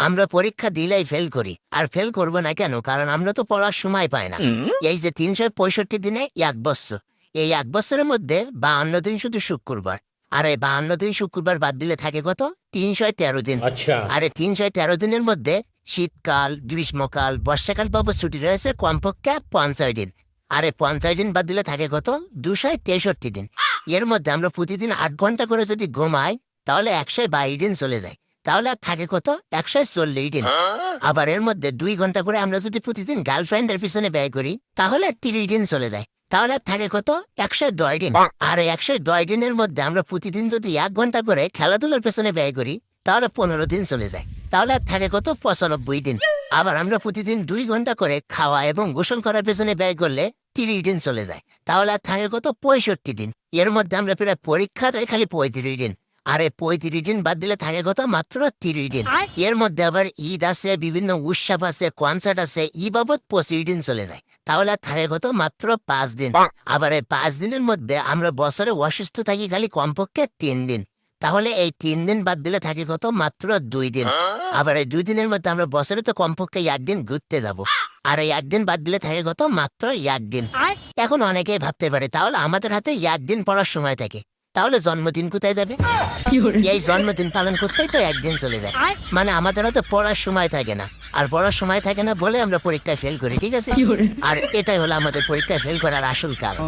আমরা পরীক্ষা দিলেই ফেল করি, আর ফেল করবো না কেন? কারণ আমরা তো পড়ার সময় পাই না। এই যে ৩৬৫ দিনে ১ বছর, এই ১ বছরের মধ্যে ৫২ দিন শুধু শুক্রবার, আর এই ৫২ দিন শুক্রবার বাদ দিলে থাকে কত? ৩১৩ দিন। আচ্ছা। আর এই ৩১৩ দিনের মধ্যে শীতকাল, গ্রীষ্মকাল, বর্ষাকাল পাবো ছুটি রয়েছে কমপক্ষে ৫০ দিন। আর এই ৫০ দিন বাদ দিলে থাকে কত? ২৬৩ দিন। এর মধ্যে আমরা প্রতিদিন ৮ ঘন্টা করে যদি ঘুমাই, তাহলে ১২২ দিন চলে যায়। তাহলে আর থাকে কত? ১৪০ দিন। আবার এর মধ্যে ২ ঘন্টা করে আমরা যদি প্রতিদিন গার্লফ্রেন্ডের পিছনে ব্যয় করি, তাহলে ৩০ দিন চলে যায়। তাহলে আর থাকে কত? ১০০ দিন। আর ১০০ দিনের মধ্যে আমরা প্রতিদিন যদি ১ ঘন্টা করে খেলাধুলার পেছনে ব্যয় করি, তাহলে ১৫ দিন চলে যায়। তাহলে আর থাকে কত? ৯৫ দিন। আবার আমরা প্রতিদিন ২ ঘন্টা করে খাওয়া এবং গোসল করার পেছনে ব্যয় করলে ৩০ দিন চলে যায়। তাহলে আর থাকে কত? ৬৫ দিন। এর মধ্যে আমরা প্রায় পরীক্ষা দেয় খালি ৩৫ দিন। আর এই ৩৫ দিন বাদ দিলে থাকে কত? মাত্র ৩০ দিন। এর মধ্যে আবার ঈদ আছে, বিভিন্ন উৎসব আছে, কনসার্ট আছে, ই বাবদ ২৫ দিন চলে যায়। তাহলে আর থাকে কত? মাত্র ৫ দিন। আবার এই ৫ দিনের মধ্যে আমরা বছরে অসুস্থ থাকি খালি কমপক্ষে ৩ দিন। তাহলে এই ৩ দিন বাদ দিলে থাকে কত? মাত্র ২ দিন। আবার এই ২ দিনের মধ্যে আমরা বছরে তো কমপক্ষে ১ দিন ঘুরতে যাব। আর এই ১ দিন বাদ দিলে থাকে কত? মাত্র ১ দিন। এখন অনেকেই ভাবতে পারে, তাহলে আমাদের হাতে ১ দিন পড়ার সময় থাকে, তাহলে জন্মদিন কোথায় যাবে? এই জন্মদিন পালন করতেই তো ১ দিন চলে যায়। মানে আমাদের হাতে পড়ার সময় থাকে না, আর পড়ার সময় থাকে না বলে আমরা পরীক্ষায় ফেল করি, ঠিক আছে? আর এটাই হলো আমাদের পরীক্ষায় ফেল করার আসল কারণ।